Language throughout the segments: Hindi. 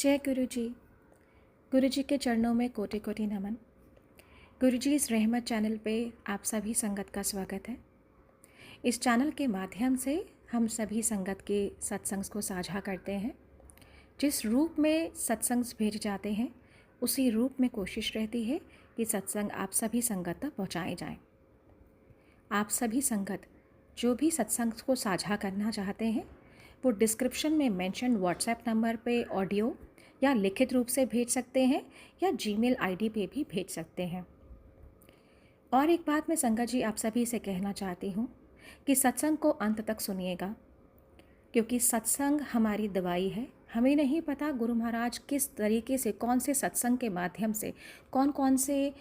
जय गुरु जी। गुरु जी के चरणों में कोटि कोटि नमन। गुरु जी इस रहमत चैनल पे आप सभी संगत का स्वागत है। इस चैनल के माध्यम से हम सभी संगत के सत्संग को साझा करते हैं। जिस रूप में सत्संग भेज जाते हैं उसी रूप में कोशिश रहती है कि सत्संग आप सभी संगत तक पहुँचाए जाएँ। आप सभी संगत जो भी सत्संग को साझा करना चाहते हैं वो डिस्क्रिप्शन में मेंशन व्हाट्सएप नंबर पे ऑडियो या लिखित रूप से भेज सकते हैं या जीमेल आईडी पे भी भेज सकते हैं। और एक बात मैं संगत जी आप सभी से कहना चाहती हूँ कि सत्संग को अंत तक सुनिएगा, क्योंकि सत्संग हमारी दवाई है। हमें नहीं पता गुरु महाराज किस तरीके से, कौन से सत्संग के माध्यम से कौन कौन से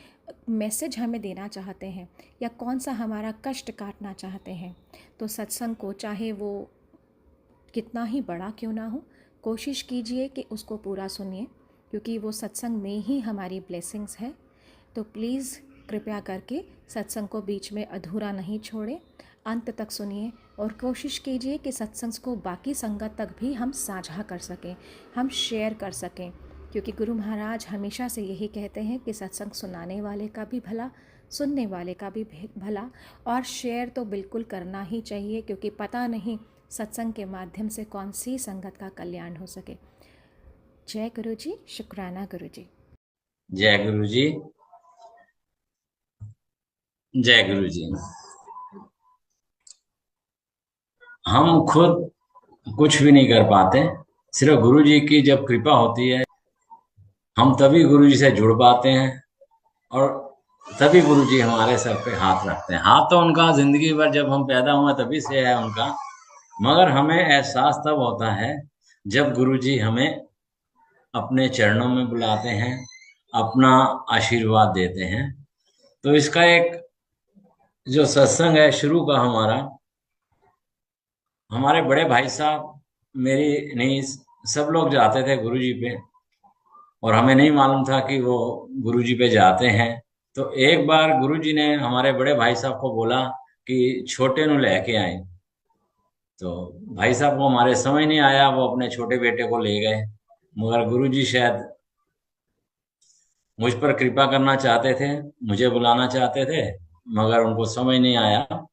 मैसेज हमें देना चाहते हैं या कौन सा हमारा कष्ट काटना चाहते हैं। तो सत्संग को चाहे वो कितना ही बड़ा क्यों ना हो, कोशिश कीजिए कि उसको पूरा सुनिए, क्योंकि वो सत्संग में ही हमारी ब्लेसिंग्स है। तो प्लीज़ कृपया करके सत्संग को बीच में अधूरा नहीं छोड़ें, अंत तक सुनिए और कोशिश कीजिए कि सत्संग को बाकी संगत तक भी हम साझा कर सकें, हम शेयर कर सकें, क्योंकि गुरु महाराज हमेशा से यही कहते हैं कि सत्संग सुनाने वाले का भी भला, सुनने वाले का भी भला, और शेयर तो बिल्कुल करना ही चाहिए, क्योंकि पता नहीं सत्संग के माध्यम से कौन सी संगत का कल्याण हो सके। जय गुरु जी। शुक्राना गुरु जी। जय गुरु जी। जय गुरु जी। हम खुद कुछ भी नहीं कर पाते, सिर्फ गुरु जी की जब कृपा होती है हम तभी गुरु जी से जुड़ पाते हैं और तभी गुरु जी हमारे सर पे हाथ रखते हैं। हाथ तो उनका जिंदगी भर जब हम पैदा हुए तभी से है उनका, मगर हमें एहसास तब होता है जब गुरु जी हमें अपने चरणों में बुलाते हैं, अपना आशीर्वाद देते हैं। तो इसका एक जो सत्संग है शुरू का हमारे बड़े भाई साहब, मेरी नीस, सब लोग जाते थे गुरुजी पे और हमें नहीं मालूम था कि वो गुरुजी पे जाते हैं। तो एक बार गुरुजी ने हमारे बड़े भाई साहब को बोला कि छोटे नु लेके आए। तो भाई साहब को हमारे समझ नहीं आया, वो अपने छोटे बेटे को ले गए। मगर गुरुजी शायद मुझ पर कृपा करना चाहते थे, मुझे बुलाना चाहते थे, मगर उनको समझ नहीं आया।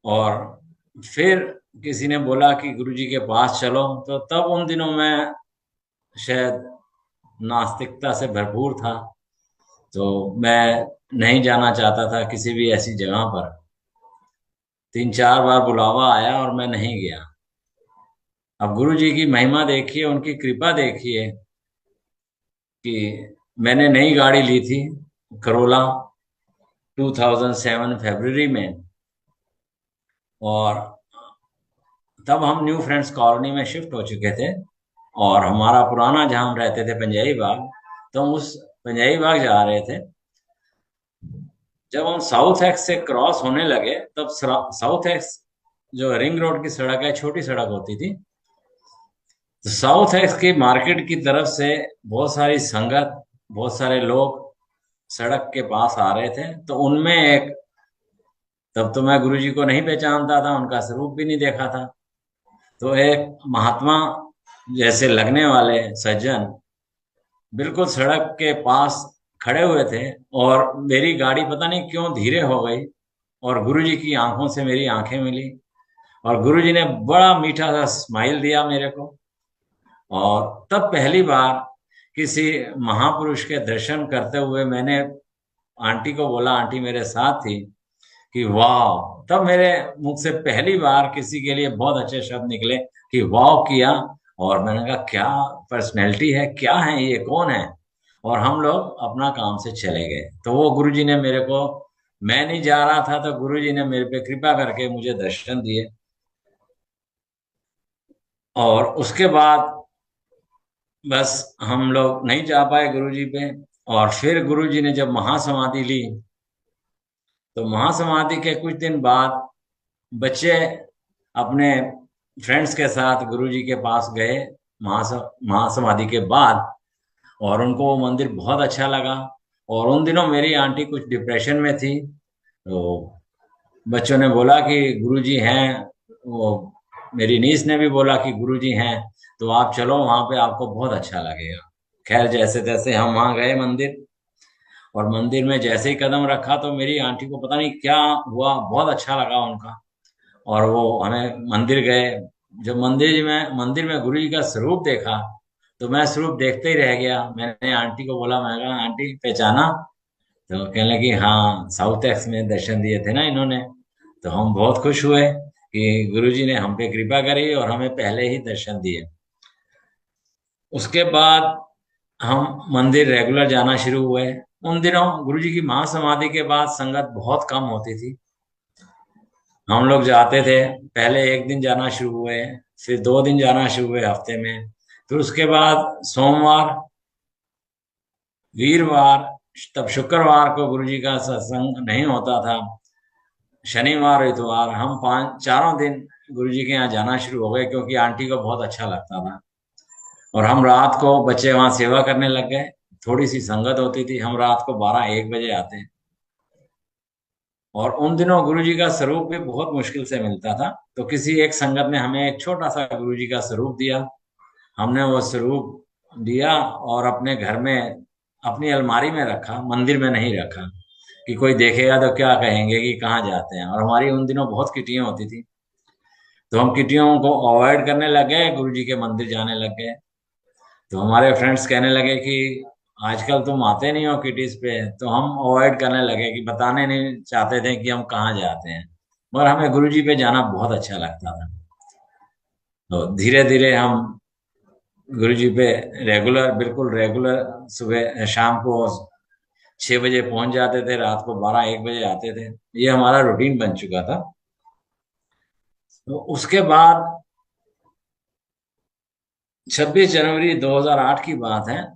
और फिर किसी ने बोला कि गुरुजी के पास चलो, तो तब उन दिनों में शायद नास्तिकता से भरपूर था, तो मैं नहीं जाना चाहता था किसी भी ऐसी जगह पर। 3-4 बार बुलावा आया और मैं नहीं गया। अब गुरुजी की महिमा देखिए, उनकी कृपा देखिए कि मैंने नई गाड़ी ली थी, करोला, 2007 फरवरी में। और तब हम न्यू फ्रेंड्स कॉलोनी में शिफ्ट हो चुके थे और हमारा पुराना जहां हम रहते थे पंजाबी बाग, तो हम उस पंजाबी बाग जा रहे थे। जब हम साउथ एक्स से क्रॉस होने लगे तब साउथ एक्स जो रिंग रोड की सड़क है, छोटी सड़क होती थी, तो साउथ एक्स की मार्केट की तरफ से बहुत सारी संगत, बहुत सारे लोग सड़क के पास आ रहे थे। तो उनमें एक, तब तो मैं गुरुजी को नहीं पहचानता था, उनका स्वरूप भी नहीं देखा था, तो एक महात्मा जैसे लगने वाले सज्जन बिल्कुल सड़क के पास खड़े हुए थे और मेरी गाड़ी पता नहीं क्यों धीरे हो गई और गुरुजी की आंखों से मेरी आंखें मिली और गुरुजी ने बड़ा मीठा सा स्माइल दिया मेरे को। और तब पहली बार किसी महापुरुष के दर्शन करते हुए मैंने आंटी को बोला, आंटी मेरे साथ थी, कि वाह। तब मेरे मुख से पहली बार किसी के लिए बहुत अच्छे शब्द निकले कि वाह किया। और मैंने कहा क्या पर्सनैलिटी है, क्या है ये, कौन है। और हम लोग अपना काम से चले गए। तो वो गुरुजी ने मेरे को, मैं नहीं जा रहा था तो गुरुजी ने मेरे पे कृपा करके मुझे दर्शन दिए। और उसके बाद बस हम लोग नहीं जा पाए गुरुजी पे। और फिर गुरुजी ने जब महासमाधि ली, तो महासमाधि के कुछ दिन बाद बच्चे अपने फ्रेंड्स के साथ गुरुजी के पास गए महासमाधि के बाद, और उनको वो मंदिर बहुत अच्छा लगा। और उन दिनों मेरी आंटी कुछ डिप्रेशन में थी, तो बच्चों ने बोला कि गुरुजी हैं, वो मेरी नीस ने भी बोला कि गुरुजी हैं, तो आप चलो वहां पे, आपको बहुत अच्छा लगेगा। खैर, जैसे तैसे हम वहां गए मंदिर, और मंदिर में जैसे ही कदम रखा तो मेरी आंटी को पता नहीं क्या हुआ, बहुत अच्छा लगा उनका। और वो हमें मंदिर गए। जब मंदिर में गुरु जी का स्वरूप देखा, तो मैं स्वरूप देखते ही रह गया। मैंने आंटी को बोला, मैं कहा आंटी पहचाना? तो कहने लगी हाँ, साउथ एक्स में दर्शन दिए थे ना इन्होंने। तो हम बहुत खुश हुए कि गुरु जी ने हम पे कृपा करी और हमें पहले ही दर्शन दिए। उसके बाद हम मंदिर रेगुलर जाना शुरू हुए। उन दिनों गुरु जी की महासमाधि के बाद संगत बहुत कम होती थी। हम लोग जाते थे, पहले एक दिन जाना शुरू हुए, फिर 2 दिन जाना शुरू हुए हफ्ते में, फिर उसके बाद सोमवार, वीरवार, तब शुक्रवार को गुरु जी का सत्संग नहीं होता था, शनिवार इतवार, हम 4 दिन गुरु जी के यहाँ जाना शुरू हो गए, क्योंकि आंटी को बहुत अच्छा लगता था। और हम रात को, बच्चे वहां सेवा करने लग गए, थोड़ी सी संगत होती थी, हम रात को 12-1 बजे आते। और उन दिनों गुरु जी का स्वरूप भी बहुत मुश्किल से मिलता था, तो किसी एक संगत ने हमें एक छोटा सा गुरु जी का स्वरूप दिया। हमने वो स्वरूप दिया और अपने घर में अपनी अलमारी में रखा, मंदिर में नहीं रखा, कि कोई देखेगा तो क्या कहेंगे कि कहाँ जाते हैं। और हमारी उन दिनों बहुत किटियां होती थी, तो हम किटियों को अवॉइड करने लग गए, गुरु जी के मंदिर जाने लग गए। तो हमारे फ्रेंड्स कहने लगे कि आजकल तुम आते नहीं हो किटीज पे, तो हम अवॉइड करने लगे, कि बताने नहीं चाहते थे कि हम कहाँ जाते हैं। मगर हमें गुरु जी पे जाना बहुत अच्छा लगता था। तो धीरे धीरे हम गुरु जी पे रेगुलर, बिल्कुल रेगुलर, सुबह शाम को 6 बजे पहुंच जाते थे, रात को 12-1 बजे आते थे। ये हमारा रूटीन बन चुका था। तो उसके बाद 26 जनवरी 2008 की बात है।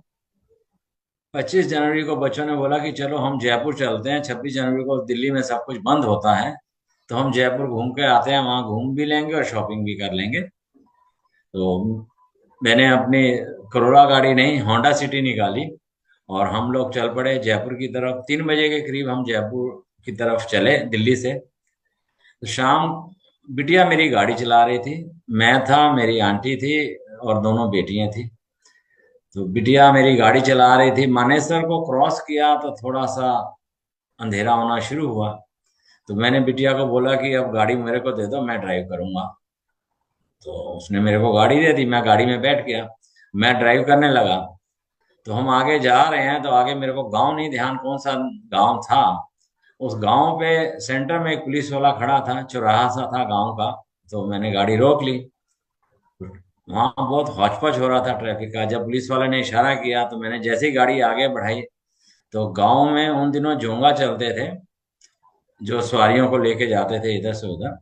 25 जनवरी को बच्चों ने बोला कि चलो हम जयपुर चलते हैं, 26 जनवरी को दिल्ली में सब कुछ बंद होता है, तो हम जयपुर घूम के आते हैं, वहां घूम भी लेंगे और शॉपिंग भी कर लेंगे। तो मैंने अपनी करोड़ा गाड़ी नहीं, होंडा सिटी निकाली, और हम लोग चल पड़े जयपुर की तरफ। 3 बजे के करीब हम जयपुर की तरफ चले दिल्ली से। तो शाम, बिटिया मेरी गाड़ी चला रही थी, मैं था, मेरी आंटी थी, और दोनों बेटियां थी। तो बिटिया मेरी गाड़ी चला रही थी, मानेसर को क्रॉस किया तो थोड़ा सा अंधेरा होना शुरू हुआ। तो मैंने बिटिया को बोला कि अब गाड़ी मेरे को दे दो, मैं ड्राइव करूंगा। तो उसने मेरे को गाड़ी दे दी, मैं गाड़ी में बैठ गया, मैं ड्राइव करने लगा। तो हम आगे जा रहे हैं, तो आगे मेरे को गांव नहीं ध्यान कौन सा गांव था। उस गांव पे सेंटर में एक पुलिस वाला खड़ा था, चौराहा सा था गांव का। तो मैंने गाड़ी रोक ली। वहां बहुत हौच-पौच हो रहा था ट्रैफिक का। जब पुलिस वाले ने इशारा किया, तो मैंने जैसे ही गाड़ी आगे बढ़ाई, तो गांव में उन दिनों जोंगा चलते थे, जो सवारियों को लेके जाते थे इधर से उधर।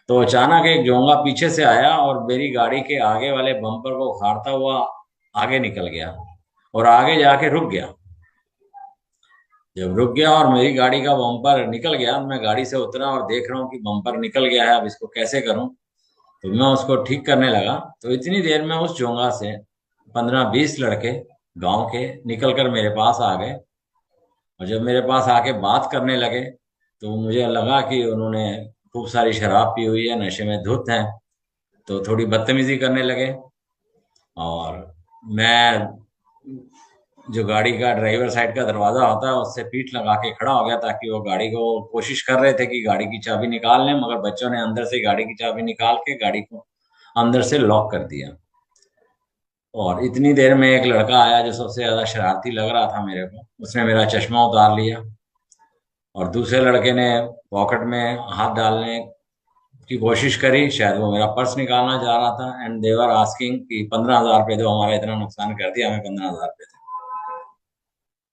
तो अचानक एक जोंगा पीछे से आया और मेरी गाड़ी के आगे वाले बम्पर को उखाड़ता हुआ आगे निकल गया, और आगे जाके रुक गया। जब रुक गया और मेरी गाड़ी का बम्पर निकल गया, मैं गाड़ी से उतरा और देख रहा हूँ कि बम्पर निकल गया है, अब इसको कैसे करूं। तो मैं उसको ठीक करने लगा, तो इतनी देर में उस चोंगा से 15-20 लड़के गांव के निकल कर मेरे पास आ गए। और जब मेरे पास आके बात करने लगे, तो मुझे लगा कि उन्होंने खूब सारी शराब पी हुई है, नशे में धुत हैं। तो थोड़ी बदतमीजी करने लगे। और मैं, जो गाड़ी का ड्राइवर साइड का दरवाजा होता है, उससे पीठ लगा के खड़ा हो गया, ताकि वो गाड़ी को, कोशिश कर रहे थे कि गाड़ी की चाबी निकाल लें, मगर बच्चों ने अंदर से गाड़ी की चाबी निकाल के गाड़ी को अंदर से लॉक कर दिया। और इतनी देर में एक लड़का आया, जो सबसे ज्यादा शरारती लग रहा था मेरे को। उसने मेरा चश्मा उतार लिया, और दूसरे लड़के ने पॉकेट में हाथ डालने की कोशिश करी, शायद वो मेरा पर्स निकालना चाह रहा था। एंड देवर आस्किंग कि 15,000 रुपये दो, हमारा इतना नुकसान कर दिया, हमें 15,000 रुपये दे।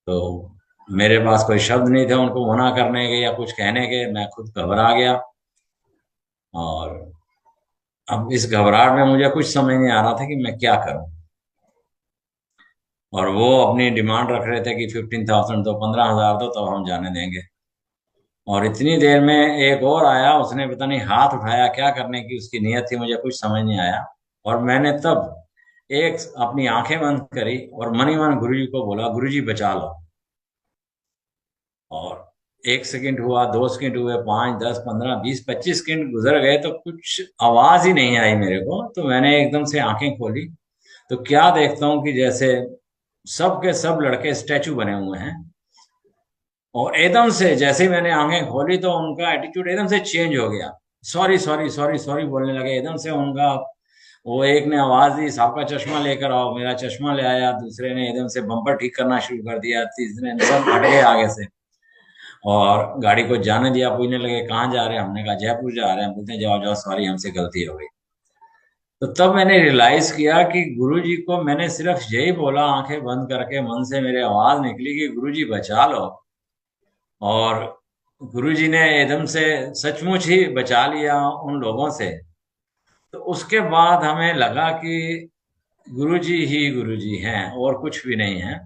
तो मेरे पास कोई शब्द नहीं थे उनको मना करने के या कुछ कहने के, मैं खुद घबरा गया। और अब इस घबराहट में मुझे कुछ समझ नहीं आ रहा था कि मैं क्या करूं। और वो अपनी डिमांड रख रहे थे कि 15,000 दो, 15,000 दो, तब हम जाने देंगे। और इतनी देर में एक और आया, उसने पता नहीं हाथ उठाया, क्या करने की उसकी नीयत थी, मुझे कुछ समझ नहीं आया। और मैंने तब एक अपनी आंखें बंद करी और मन ही मन गुरु जी को बोला, गुरु जी बचा लो। और 1 सेकंड हुआ, 2 सेकंड हुए, 5, 10, 15, 20, 25 सेकंड गुजर गए, तो कुछ आवाज ही नहीं आई मेरे को। तो मैंने एकदम से आंखें खोली, तो क्या देखता हूँ कि जैसे सब के सब लड़के स्टैचू बने हुए हैं, और एकदम से जैसे ही मैंने आंखें खोली तो उनका एटीट्यूड एकदम से चेंज हो गया। सॉरी सॉरी सॉरी सॉरी बोलने लगे एकदम से उनका। वो एक ने आवाज दी, सबका चश्मा लेकर आओ, मेरा चश्मा ले आया। दूसरे ने एकदम से बम्पर ठीक करना शुरू कर दिया। तीसरे ने, सब हट गए आगे से और गाड़ी को जाने दिया। पूछने लगे कहाँ जा रहे हैं, हमने कहा जयपुर जा रहे हैं। बोलते हैं जाओ जाओ, सॉरी हमसे गलती हो गई। तो तब मैंने रियलाइज किया कि गुरुजी को मैंने सिर्फ यही बोला, आंखें बंद करके मन से मेरे आवाज निकली कि गुरुजी बचा लो। और गुरुजी ने एकदम से सचमुच ही बचा लिया उन लोगों से। तो उसके बाद हमें लगा कि गुरुजी ही गुरुजी हैं और कुछ भी नहीं है।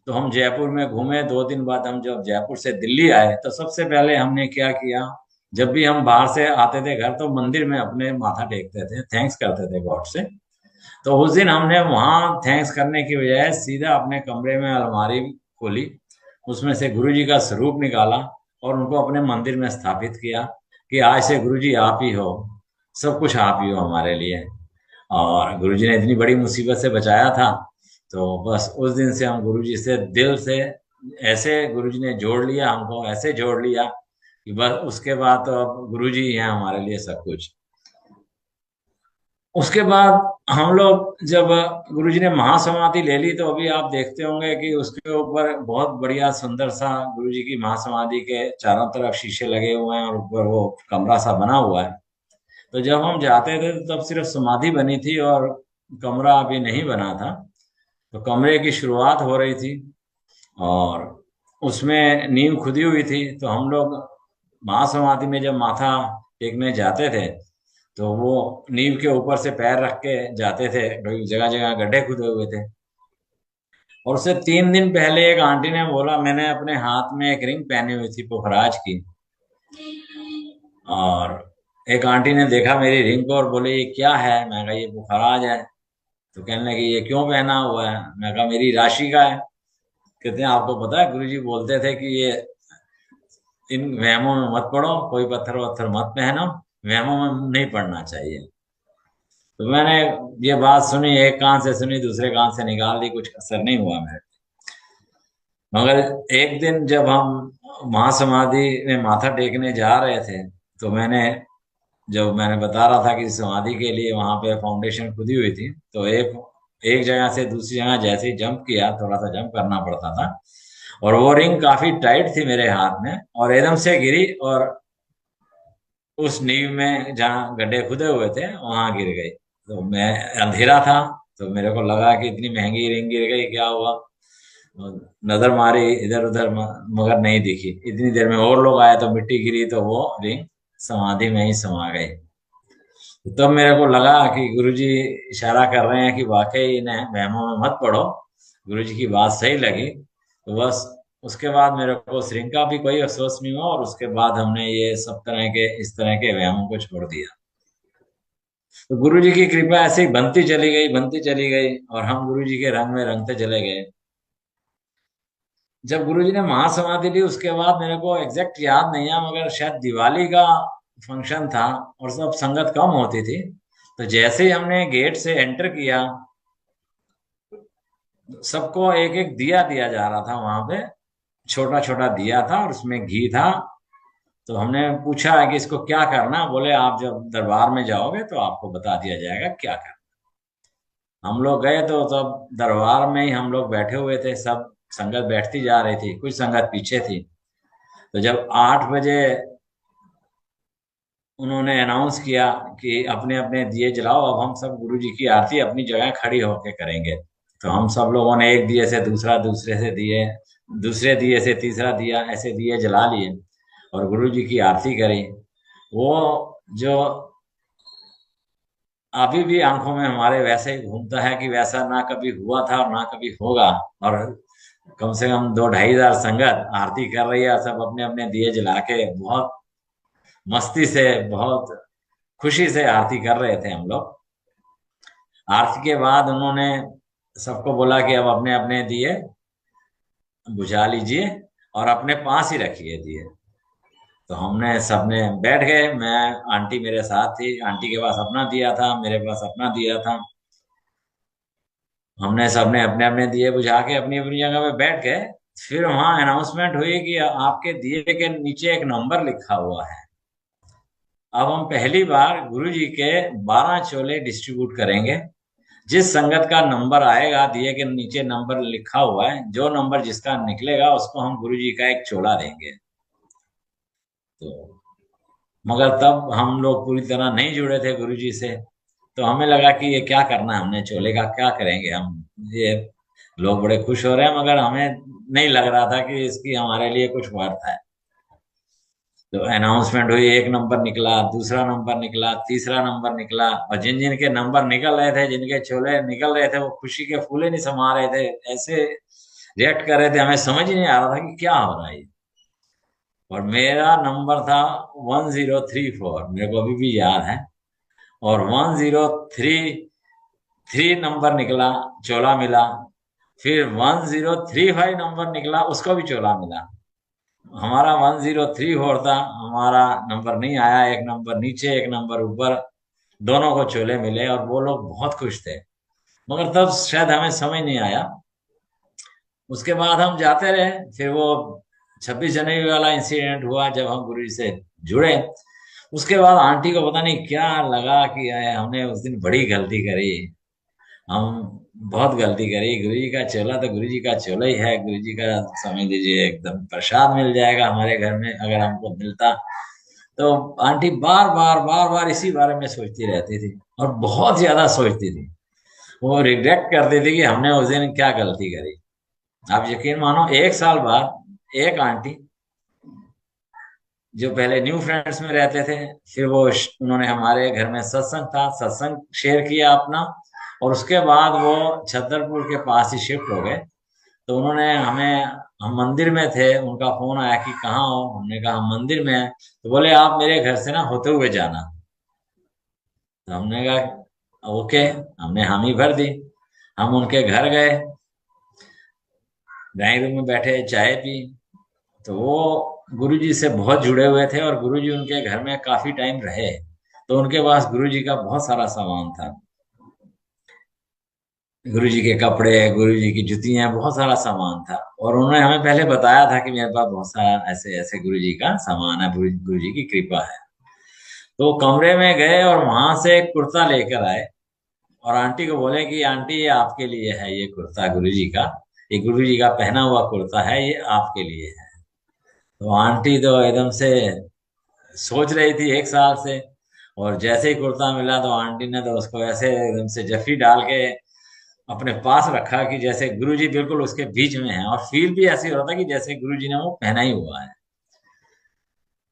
तो हम जयपुर में घूमे। 2 दिन बाद हम जब जयपुर से दिल्ली आए तो सबसे पहले हमने क्या किया, जब भी हम बाहर से आते थे घर तो मंदिर में अपने माथा टेकते थे, थैंक्स करते थे गॉड से। तो उस दिन हमने वहां थैंक्स करने की बजाय सीधा अपने कमरे में अलमारी खोली, उसमें से गुरुजी का स्वरूप निकाला और उनको अपने मंदिर में स्थापित किया कि आज से गुरुजी आप ही हो, सब कुछ आप ही हो हमारे लिए। और गुरुजी ने इतनी बड़ी मुसीबत से बचाया था। तो बस उस दिन से हम गुरुजी से दिल से ऐसे, गुरुजी ने जोड़ लिया हमको, ऐसे जोड़ लिया कि बस उसके बाद तो अब गुरुजी ही हैं हमारे लिए सब कुछ। उसके बाद हम लोग जब गुरुजी ने महासमाधि ले ली तो अभी आप देखते होंगे कि उसके ऊपर बहुत बढ़िया सुंदर सा गुरुजी की महासमाधि के चारों तरफ शीशे लगे हुए हैं और ऊपर वो कमरा सा बना हुआ है। तो जब हम जाते थे तो तब सिर्फ समाधि बनी थी और कमरा अभी नहीं बना था। तो कमरे की शुरुआत हो रही थी और उसमें नींव खुदी हुई थी। तो हम लोग महासमाधि में जब माथा टेकने जाते थे तो वो नींव के ऊपर से पैर रख के जाते थे, जगह जगह गड्ढे खुदे हुए थे। और उससे 3 दिन पहले एक आंटी ने बोला, मैंने अपने हाथ में एक रिंग पहनी हुई थी पुखराज की, और एक आंटी ने देखा मेरी रिंग को और बोले ये क्या है। मैं कहा ये पुखराज है। तो कहने लगी ये क्यों पहना हुआ है। मैं कहा मेरी राशि का है। कहते हैं आपको पता है गुरुजी बोलते थे कि ये इन वहमों में मत पड़ो, कोई पत्थर वत्थर मत पहनो, वहमों में नहीं पड़ना चाहिए। तो मैंने ये बात सुनी, एक कान से सुनी दूसरे कान से निकाल दी, कुछ असर नहीं हुआ मेरे। मगर एक दिन जब हम महासमाधि में माथा टेकने जा रहे थे तो जब मैंने बता रहा था कि समाधि के लिए वहां पे फाउंडेशन खुदी हुई थी, तो एक एक जगह से दूसरी जगह जैसे ही जंप किया, थोड़ा सा जंप करना पड़ता था, और वो रिंग काफी टाइट थी मेरे हाथ में और एकदम से गिरी और उस नींव में जहाँ गड्ढे खुदे हुए थे वहां गिर गई। तो मैं, अंधेरा था, तो मेरे को लगा कि इतनी महंगी रिंग गिर गई, क्या हुआ। नजर मारी इधर उधर, मगर नहीं दिखी। इतनी देर में और लोग आए तो मिट्टी गिरी तो वो रिंग समाधि में ही समा गई। तो तब मेरे को लगा कि गुरुजी इशारा कर रहे हैं कि वाकई इन्हें वहमों में मत पड़ो। गुरुजी की बात सही लगी। तो बस उसके बाद मेरे को उस रिंग का भी कोई अफसोस नहीं हुआ और उसके बाद हमने ये सब तरह के, इस तरह के वहमों को छोड़ दिया। तो गुरुजी की कृपा ऐसे ही बनती चली गई, बनती चली गई, और हम गुरुजी के रंग में रंगते चले गए। जब गुरुजी ने महासमाधि ली उसके बाद मेरे को एग्जैक्ट याद नहीं है, मगर शायद दिवाली का फंक्शन था और सब संगत कम होती थी। तो जैसे ही हमने गेट से एंटर किया, सबको एक एक दिया दिया जा रहा था वहां पे। छोटा छोटा दिया था और उसमें घी था। तो हमने पूछा कि इसको क्या करना। बोले आप जब दरबार में जाओगे तो आपको बता दिया जाएगा क्या करना। हम लोग गए तो तब दरबार में ही हम लोग बैठे हुए थे, सब संगत बैठती जा रही थी, कुछ संगत पीछे थी। तो जब 8 बजे उन्होंने अनाउंस किया कि अपने अपने दिए जलाओ, अब हम सब गुरु जी की आरती अपनी जगह खड़ी होके करेंगे। तो हम सब लोगों ने एक दिए से दूसरा, दूसरे से दिए, दूसरे दिए से तीसरा दिया, ऐसे दिए जला लिए और गुरु जी की आरती करी। वो जो अभी भी आंखों में हमारे वैसे ही घूमता है कि वैसा ना कभी हुआ था और ना कभी होगा। और कम से कम 2-2,500 संगत आरती कर रही है, सब अपने अपने दिए जला के बहुत मस्ती से, बहुत खुशी से आरती कर रहे थे हम लोग। आरती के बाद उन्होंने सबको बोला कि अब अपने अपने दिए बुझा लीजिए और अपने पास ही रखिए दिए। तो हमने सबने बैठ गए। मैं, आंटी मेरे साथ थी, आंटी के पास अपना दिया था, मेरे पास अपना दिया था। हमने सबने अपने अपने दिए बुझा के अपनी अपनी जगह पे बैठ गए। फिर वहां अनाउंसमेंट हुई कि आपके दिए के नीचे एक नंबर लिखा हुआ है। अब हम पहली बार गुरु जी के 12 चोले डिस्ट्रीब्यूट करेंगे। जिस संगत का नंबर आएगा, दिए के नीचे नंबर लिखा हुआ है, जो नंबर जिसका निकलेगा उसको हम गुरु जी का एक चोला देंगे। तो मगर तब हम लोग पूरी तरह नहीं जुड़े थे गुरु जी से। तो हमें लगा कि ये क्या करना है, हमने चोले का क्या करेंगे हम। ये लोग बड़े खुश हो रहे हैं, मगर हमें नहीं लग रहा था कि इसकी हमारे लिए कुछ वर्थ है। तो अनाउंसमेंट हुई, एक नंबर निकला, दूसरा नंबर निकला, तीसरा नंबर निकला, और जिन जिन के नंबर निकल रहे थे, जिनके चोले निकल रहे थे, वो खुशी के फूले नहीं समा रहे थे, ऐसे रिएक्ट कर रहे थे, हमें समझ ही नहीं आ रहा था कि क्या हो रहा है। और मेरा नंबर था 1034, मेरे को अभी भी याद है। और 1033 नंबर निकला, चोला मिला। फिर 1035 नंबर निकला, उसको भी चोला मिला। हमारा 1034 था, हमारा नंबर नहीं आया, एक नंबर नीचे एक नंबर ऊपर, दोनों को चोले मिले और वो लोग बहुत खुश थे। मगर तब शायद हमें समझ नहीं आया। उसके बाद हम जाते रहे। फिर वो 26 जनवरी वाला इंसिडेंट हुआ जब हम गुरु जी से जुड़े। उसके बाद आंटी को पता नहीं क्या लगा कि हमने उस दिन बड़ी गलती करी। हम बहुत गलती करी। गुरु जी का चोला तो गुरु जी का चोला ही है, गुरु जी का समझ लीजिए एकदम प्रसाद मिल जाएगा हमारे घर में अगर हमको मिलता। तो आंटी बार बार बार बार इसी बारे में सोचती रहती थी, और बहुत ज्यादा सोचती थी। वो रिग्रेट करती थी कि हमने उस दिन क्या गलती करी। आप यकीन मानो, एक साल बाद एक आंटी जो पहले न्यू फ्रेंड्स में रहते थे, फिर वो उन्होंने हमारे घर में सत्संग था, सत्संग शेयर किया अपना। और उसके बाद वो छतरपुर के पास ही शिफ्ट हो गए। तो उन्होंने हमें, हम मंदिर में थे, उनका फोन आया कि कहाँ हो। हमने कहा हम मंदिर में हैं। तो बोले आप मेरे घर से ना होते हुए जाना। तो हमने कहा ओके। हमने हामी भर दी। हम उनके घर गए, ड्राइंग रूम में बैठे, चाय पी। तो वो गुरुजी से बहुत जुड़े हुए थे और गुरुजी उनके घर में काफी टाइम रहे। तो उनके पास गुरुजी का बहुत सारा सामान था। गुरुजी के कपड़े, गुरुजी की जुतियां, बहुत सारा सामान था। और उन्होंने हमें पहले बताया था कि मेरे पास बहुत सारा ऐसे ऐसे गुरुजी का सामान है, गुरुजी की कृपा है। तो कमरे में गए और वहां से एक कुर्ता लेकर आए। और आंटी को बोले कि आंटी ये आपके लिए है, ये कुर्ता गुरुजी का, ये गुरुजी का पहना हुआ कुर्ता है, ये आपके लिए है। तो आंटी तो एकदम से सोच रही थी एक साल से। और जैसे ही कुर्ता मिला तो आंटी ने तो उसको ऐसे एकदम से जफ्फी डाल के अपने पास रखा कि जैसे गुरुजी बिल्कुल उसके बीच में है, और फील भी ऐसे हो रहा था कि जैसे गुरुजी ने वो पहना ही हुआ है।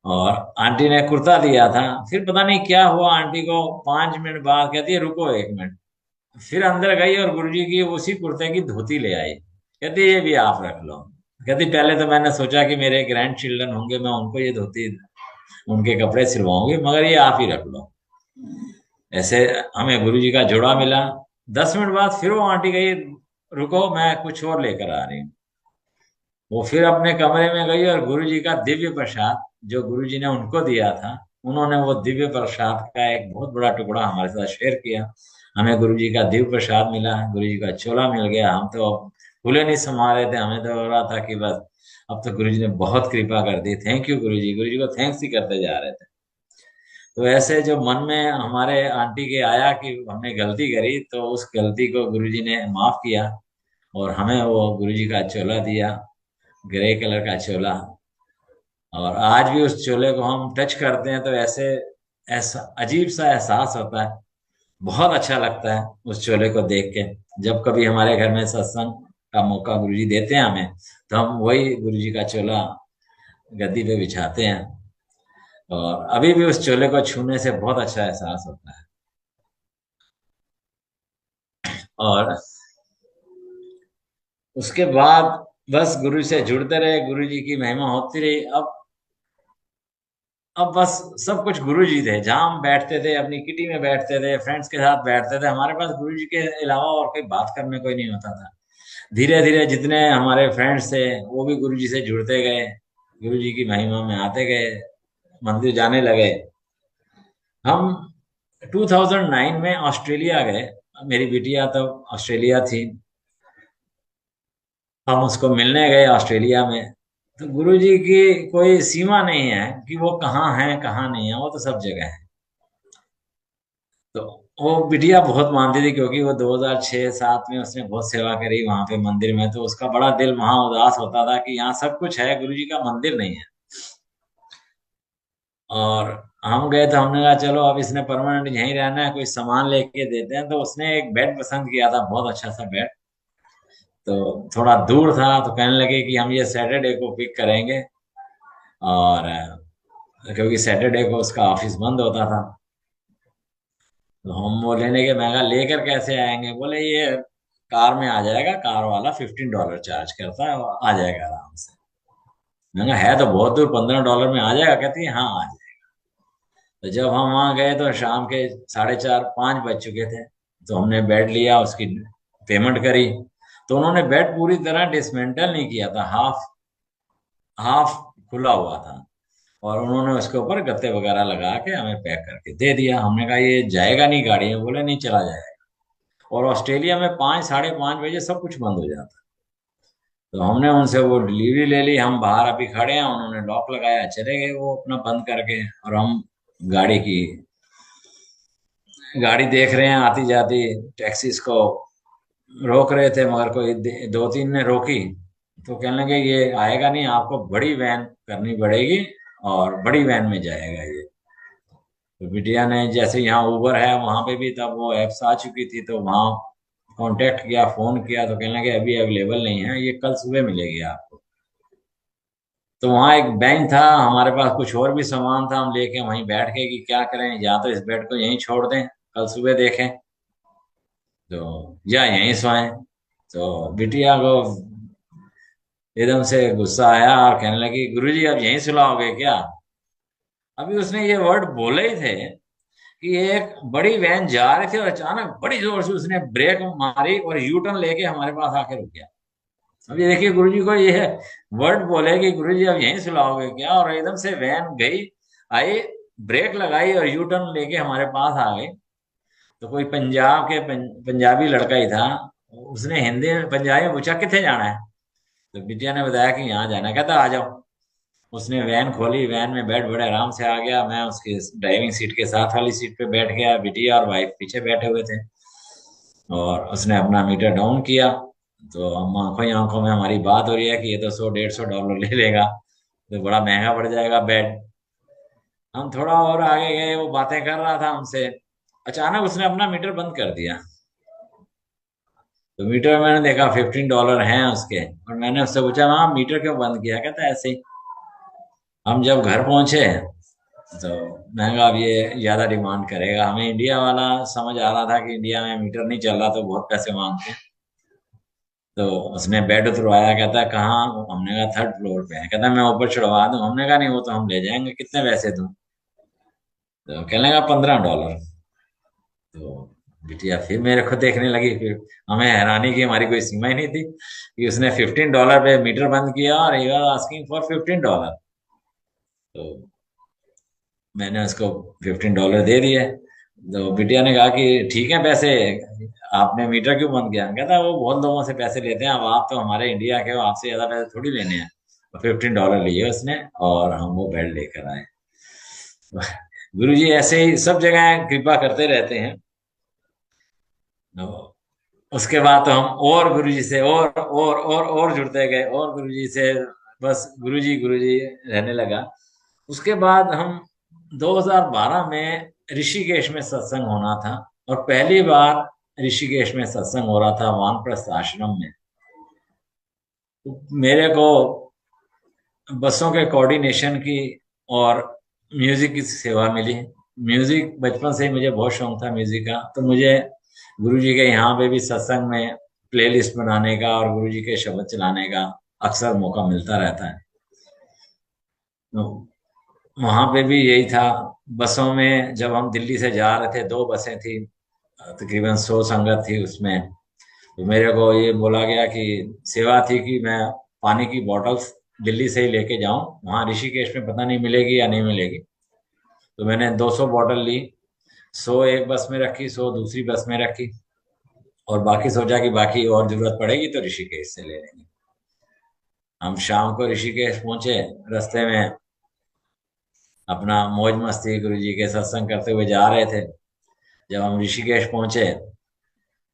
और आंटी ने कुर्ता दिया था। फिर पता नहीं क्या हुआ, आंटी को 5 मिनट बाद कहती है रुको 1 मिनट। फिर अंदर गई और गुरुजी की उसी कुर्ते की धोती ले आई। कहती ये भी आप रख लो। कहती पहले तो मैंने सोचा कि मेरे ग्रैंड चिल्ड्रन होंगे, मैं उनको ये धोती, उनके कपड़े सिलवाऊंगी, मगर ये आप ही रख लो। ऐसे हमें गुरुजी का जोड़ा मिला। 10 मिनट बाद फिर वो आंटी गई, रुको मैं कुछ और लेकर आ रही हूँ। वो फिर अपने कमरे में गई और गुरुजी का दिव्य प्रसाद जो गुरुजी ने उनको दिया था, उन्होंने वो दिव्य प्रसाद का एक बहुत बड़ा टुकड़ा हमारे साथ शेयर किया। हमें गुरुजी का दिव्य प्रसाद मिला, गुरुजी का चोला मिल गया। हम तो फूले नहीं समा रहे थे, हमें तो हो रहा था कि बस अब तो गुरुजी ने बहुत कृपा कर दी, थैंक यू गुरुजी। गुरुजी को थैंक्स ही करते जा रहे थे। तो ऐसे जो मन में हमारे आंटी के आया कि हमने गलती करी, तो उस गलती को गुरुजी ने माफ किया और हमें वो गुरुजी का चोला दिया, ग्रे कलर का चोला। और आज भी उस चोले को हम टच करते हैं तो ऐसे ऐसा अजीब सा एहसास होता है। बहुत अच्छा लगता है उस चोले को देख के। जब कभी हमारे घर में सत्संग का मौका गुरुजी देते हैं हमें, तो हम वही गुरुजी का चोला गद्दी पे बिछाते हैं। और अभी भी उस चोले को छूने से बहुत अच्छा एहसास होता है। और उसके बाद बस गुरु से जुड़ते रहे, गुरु जी की महिमा होती रही। अब बस सब कुछ गुरु जी थे। जहां हम बैठते थे, अपनी किटी में बैठते थे, फ्रेंड्स के साथ बैठते थे, हमारे पास गुरु जी के अलावा और कोई बात करने कोई नहीं होता था। धीरे धीरे जितने हमारे फ्रेंड्स थे वो भी गुरु जी से जुड़ते गए, गुरु जी की महिमा में आते गए, मंदिर जाने लगे। हम 2009 में ऑस्ट्रेलिया गए। मेरी बिटिया तो ऑस्ट्रेलिया थी, हम उसको मिलने गए ऑस्ट्रेलिया में। तो गुरुजी की कोई सीमा नहीं है कि वो कहाँ है कहाँ नहीं है, वो तो सब जगह है। तो वो बिटिया बहुत मानती थी, क्योंकि वो 2006-07 में उसने बहुत सेवा करी वहां पे मंदिर में, तो उसका बड़ा दिल वहां उदास होता था कि यहाँ सब कुछ है, गुरुजी का मंदिर नहीं है। और हम गए तो हमने कहा चलो अब इसने परमानेंट यहीं रहना है, कोई सामान लेके देते हैं। तो उसने एक बेड पसंद किया था, बहुत अच्छा सा बेड। तो थोड़ा दूर था, तो कहने लगे कि हम ये सैटरडे को पिक करेंगे। और क्योंकि सैटरडे को उसका ऑफिस बंद होता था। तो हम वो लेने के, मैं कहा लेकर कैसे आएंगे? बोले ये कार में आ जाएगा, कार वाला $15 चार्ज करता है, और आ जाएगा आराम से। मैंने कहा है तो बहुत दूर, $15 में आ जाएगा? कहती है हाँ आ जाएगा। तो जब हम वहां गए तो शाम के 4:30-5 बज चुके थे। तो हमने बेड लिया, उसकी पेमेंट करी। तो उन्होंने बेड पूरी तरह डिसमेंटल नहीं किया था, हाफ हाफ खुला हुआ था। और उन्होंने उसके ऊपर गत्ते वगैरह लगा के हमें पैक करके दे दिया। हमने कहा ये जाएगा नहीं गाड़ी में? बोले नहीं चला जाएगा। और ऑस्ट्रेलिया में 5-5:30 बजे सब कुछ बंद हो जाता। तो हमने उनसे वो डिलीवरी ले ली, हम बाहर अभी खड़े हैं, उन्होंने लॉक लगाया, चले गए वो अपना बंद करके। और हम गाड़ी की गाड़ी देख रहे हैं आती जाती टैक्सीज को, रोक रहे थे, मगर कोई 2-3 ने रोकी। तो कहने लगे ये आएगा नहीं, आपको बड़ी वैन करनी पड़ेगी, और बड़ी वैन में जाएगा ये। तो बिटिया ने जैसे यहाँ उबर है वहां पे भी तब वो एप्स आ चुकी थी, तो वहां कांटेक्ट किया, फोन किया, तो कहने लगे अभी अवेलेबल नहीं है, ये कल सुबह मिलेगी आपको। तो वहां एक बेंच था, हमारे पास कुछ और भी सामान था, हम लेके वहीं बैठ गए कि क्या करें, या तो इस बेड को यहीं छोड़ दें, कल सुबह देखें, तो या यहीं सोएं। तो बिटिया को एकदम से गुस्सा आया और कहने लगी गुरुजी अब यहीं सुलाओगे क्या? अभी उसने ये वर्ड बोले ही थे कि एक बड़ी वैन जा रही थी, और अचानक बड़ी जोर से उसने ब्रेक मारी और यू टर्न लेके हमारे पास आके रुक गया। अब ये देखिए, गुरुजी को ये वर्ड बोले कि गुरुजी अब यहीं सुलाओगे क्या, और एकदम से वैन गई, आई, ब्रेक लगाई और यू टर्न लेके हमारे पास आ गई। तो कोई पंजाब के पंजाबी लड़का ही था, उसने हिंदी में पंजाबी में पूछा कितने जाना है? तो बिटिया ने बताया कि यहाँ जाना है। कहता आ जाओ। उसने वैन खोली, वैन में बैठ बड़े आराम से आ गया, मैं उसकी ड्राइविंग सीट के साथ वाली सीट पे बैठ गया, बिटिया और वाइफ पीछे बैठे हुए थे। और उसने अपना मीटर डाउन किया। तो हम आंखों ही आंखों में हमारी बात हो रही है कि ये तो $100-150 ले लेगा, तो बड़ा महंगा पड़ जाएगा बेड। हम थोड़ा और आगे गए, वो बातें कर रहा था हमसे, अचानक उसने अपना मीटर बंद कर दिया। तो मीटर में मैंने देखा $15 हैं उसके, और मैंने उससे पूछा वहां मीटर क्यों बंद किया? कहता ऐसे ही। हम जब घर पहुंचे तो मैंने कहा अब ये ज्यादा डिमांड करेगा, हमें इंडिया वाला समझ आ रहा था कि इंडिया में मीटर नहीं चल रहा तो बहुत पैसे मांगते हैं। तो उसने बेड उतरवाया, कहता है कहाँ? हमने कहा 3rd फ्लोर पे है। कहता मैं ऊपर चढ़वा दूं? हमने कहा नहीं, वो तो हम ले जाएंगे, कितने पैसे दूं? तो कहने लगा $15। तो बिटिया फिर मेरे को देखने लगी, फिर हमें हैरानी की हमारी कोई सीमा ही नहीं थी कि उसने $15 पे मीटर बंद किया, और ही वाज आस्किंग फॉर $15। तो मैंने उसको $15 दे दिए। तो बिटिया ने कहा कि ठीक है पैसे, आपने मीटर क्यों बंद किया? कहता वो बहुत लोगों से पैसे लेते हैं, अब आप तो हमारे इंडिया के हो, आपसे ज्यादा पैसे थोड़ी लेने हैं। तो $15 लिए उसने, और हम वो बेड लेकर आए। गुरु जी ऐसे ही सब जगह कृपा करते रहते हैं। तो उसके बाद तो हम और गुरु जी से और जुड़ते गए, और गुरु जी से बस गुरु जी रहने लगा। उसके बाद हम 2012 में ऋषिकेश में सत्संग होना था, और पहली बार ऋषिकेश में सत्संग हो रहा था वानप्रस्थ आश्रम में। तो मेरे को बसों के कोऑर्डिनेशन की और म्यूजिक की सेवा मिली। म्यूजिक बचपन से ही मुझे बहुत शौक था म्यूजिक का, तो मुझे गुरुजी के यहाँ पे भी सत्संग में प्लेलिस्ट बनाने का और गुरुजी के शब्द चलाने का अक्सर मौका मिलता रहता है। तो वहां पे भी यही था। बसों में जब हम दिल्ली से जा रहे थे, 2 बसें थी, तकरीबन 100 संगत थी उसमें। तो मेरे को ये बोला गया कि सेवा थी कि मैं पानी की बॉटल्स दिल्ली से ही लेके जाऊं, वहां ऋषिकेश में पता नहीं मिलेगी या नहीं मिलेगी। तो मैंने 200 बॉटल ली, 100 एक बस में रखी, 100 दूसरी बस में रखी। और बाकी सोचा कि बाकी और जरूरत पड़ेगी तो ऋषिकेश से ले लेंगे। हम शाम को ऋषिकेश पहुंचे। रास्ते में अपना मौज मस्ती गुरु जी के सत्संग करते हुए जा रहे थे। जब हम ऋषिकेश पहुंचे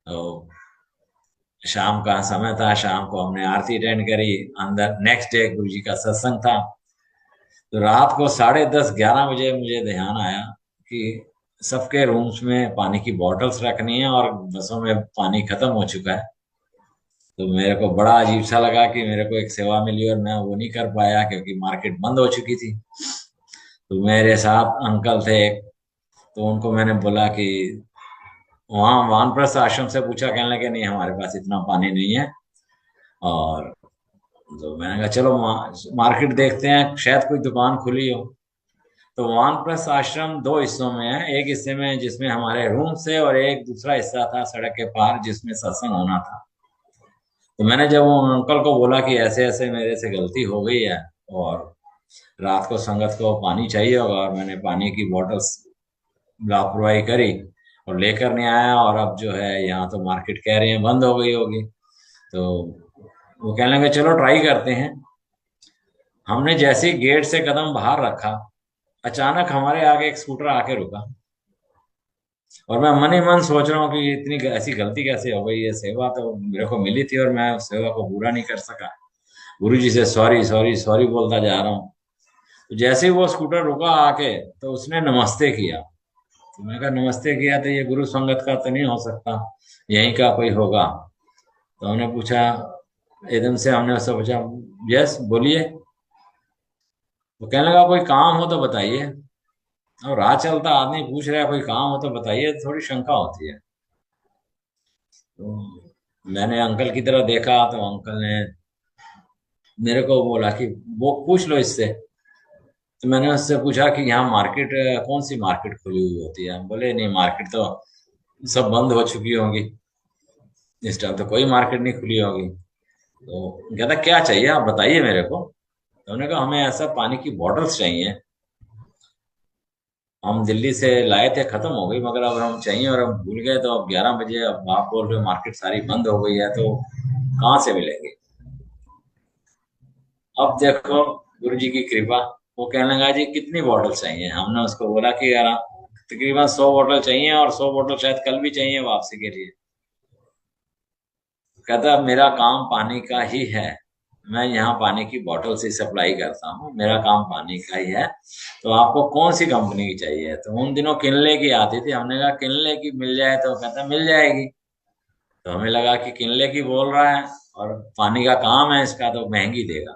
तो शाम का समय था। शाम को हमने आरती अटेंड करी। अंदर नेक्स्ट डे गुरु जी का सत्संग था। तो रात को 10:30-11 बजे मुझे ध्यान आया कि सबके रूम्स में पानी की बॉटल्स रखनी है और बसों में पानी खत्म हो चुका है। तो मेरे को बड़ा अजीब सा लगा कि मेरे को एक सेवा मिली और मैं वो नहीं कर पाया क्योंकि मार्केट बंद हो चुकी थी। तो मेरे साथ अंकल थे एक, तो उनको मैंने बोला कि वहाँ वानप्रस्थ आश्रम से पूछा, कहने लगे नहीं हमारे पास इतना पानी नहीं है। और तो मैंने कहा चलो मार्केट देखते हैं, शायद कोई दुकान खुली हो। तो वानप्रस्थ आश्रम दो हिस्सों में है। एक हिस्से में जिसमें हमारे रूम से, और एक दूसरा हिस्सा था सड़क के पार जिसमें सत्संग होना था। तो मैंने जब वो अंकल को बोला कि ऐसे ऐसे मेरे से गलती हो गई है और रात को संगत को पानी चाहिए होगा और मैंने पानी की बॉटल्स लापरवाही करी और लेकर नहीं आया, और अब जो है यहाँ तो मार्केट कह रही है बंद हो गई होगी। तो वो कहने लगे चलो ट्राई करते हैं। हमने जैसे ही गेट से कदम बाहर रखा, अचानक हमारे आगे एक स्कूटर आके रुका। और मैं मन ही मन सोच रहा हूँ कि इतनी ऐसी गलती कैसे हो गई। ये सेवा तो मेरे को मिली थी और मैं उस सेवा को पूरा नहीं कर सका। गुरु जी से सॉरी सॉरी सॉरी बोलता जा रहा हूँ। तो जैसे ही वो स्कूटर रुका आके, तो उसने नमस्ते किया। तो मैंने कहा नमस्ते किया तो ये गुरु संगत का तो नहीं हो सकता, यहीं का कोई होगा। तो हमने पूछा, एकदम से हमने उससे पूछा, यस बोलिए। तो कहने लगा कोई काम हो तो बताइए। और राह चलता आदमी पूछ रहा है कोई काम हो तो बताइए, थोड़ी शंका होती है। तो मैंने अंकल की तरफ देखा तो अंकल ने मेरे को बोला कि वो पूछ लो इससे। तो मैंने उससे पूछा कि यहाँ मार्केट, कौन सी मार्केट खुली हुई होती है। हम बोले नहीं, मार्केट तो सब बंद हो चुकी होंगी, इस टाइम तो कोई मार्केट नहीं खुली होगी। तो कहता क्या चाहिए आप बताइए मेरे को। तो उन्होंने कहा हमें ऐसा पानी की बॉटल्स चाहिए, हम दिल्ली से लाए थे, खत्म हो गई, मगर अब हम चाहिए और हम भूल गए। तो अब 11 बजे, अब आप बोल रहे हो मार्केट सारी बंद हो गई है, तो कहाँ से मिलेंगे। अब देखो गुरु जी की कृपा। वो कहने लगा जी कितनी बॉटल चाहिए। हमने उसको बोला कि यार तकरीबन 100 बॉटल चाहिए, और 100 बॉटल शायद कल भी चाहिए वापसी के लिए। कहता मेरा काम पानी का ही है, मैं यहाँ पानी की बॉटल से सप्लाई करता हूँ, मेरा काम पानी का ही है। तो आपको कौन सी कंपनी की चाहिए। तो उन दिनों किनले की आती थी। हमने कहा किनले की मिल जाए। तो कहता मिल जाएगी। तो हमें लगा कि किनले की बोल रहा है और पानी का काम है इसका, तो महंगी देगा।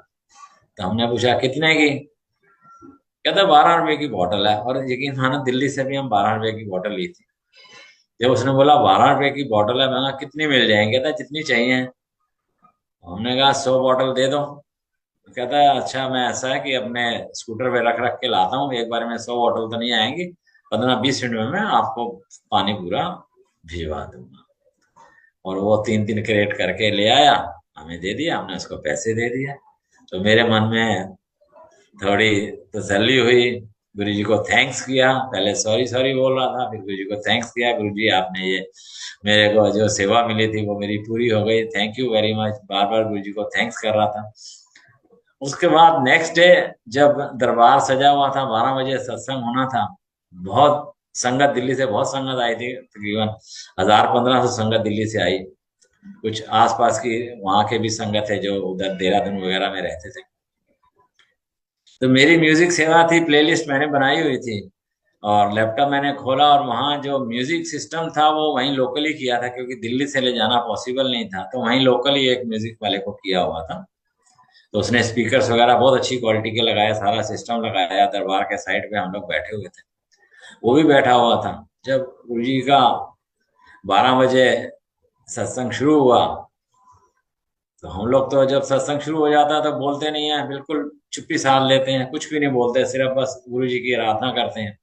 तो हमने पूछा कितने की। कहता 12 रुपए की बोतल है। और यकीन मानो दिल्ली से भी हम 12 रुपए की बोतल ली थी। जब उसने बोला 12 रुपए की बोतल है, मैंने कहा कितनी मिल जाएंगे। कहता जितनी चाहिए। हमने कहा 100 बॉटल दे दो। कहता है अच्छा, मैं ऐसा है कि अपने स्कूटर पे रख रख के लाता हूँ, एक बार में 100 बॉटल तो नहीं आएंगी, 15-20 मिनट में मैं आपको पानी पूरा भिजवा दूंगा। और वो 3-3 क्रेट करके ले आया, हमें दे दिया, हमने उसको पैसे दे दिया। तो मेरे मन में थोड़ी तसल्ली हुई। गुरु जी को थैंक्स किया। पहले सॉरी सॉरी बोल रहा था, फिर गुरु जी को थैंक्स किया, गुरु जी आपने ये मेरे को जो सेवा मिली थी वो मेरी पूरी हो गई, थैंक यू वेरी मच। बार बार गुरु जी को थैंक्स कर रहा था। उसके बाद नेक्स्ट डे जब दरबार सजा हुआ था, 12 बजे सत्संग होना था। बहुत संगत, दिल्ली से बहुत संगत आई थी, तकरीबन 1000-1500 संगत दिल्ली से आई। कुछ आसपास की वहां के भी संगत है जो उधर देहरादून वगैरह में रहते थे। तो मेरी म्यूजिक सेवा थी, प्लेलिस्ट मैंने बनाई हुई थी, और लैपटॉप मैंने खोला और वहाँ जो म्यूजिक सिस्टम था वो वहीं लोकली किया था, क्योंकि दिल्ली से ले जाना पॉसिबल नहीं था। तो वहीं लोकली एक म्यूजिक वाले को किया हुआ था। तो उसने स्पीकर्स वगैरह बहुत अच्छी क्वालिटी के लगाया, सारा सिस्टम लगाया। दरबार के साइड पे हम लोग बैठे हुए थे, वो भी बैठा हुआ था। जब गुरु जी का 12 बजे सत्संग शुरू हुआ, तो हम लोग तो जब सत्संग शुरू हो जाता है तो बोलते नहीं है, बिल्कुल चुप्पी साध लेते हैं, कुछ भी नहीं बोलते, सिर्फ बस गुरु जी की आराधना करते हैं।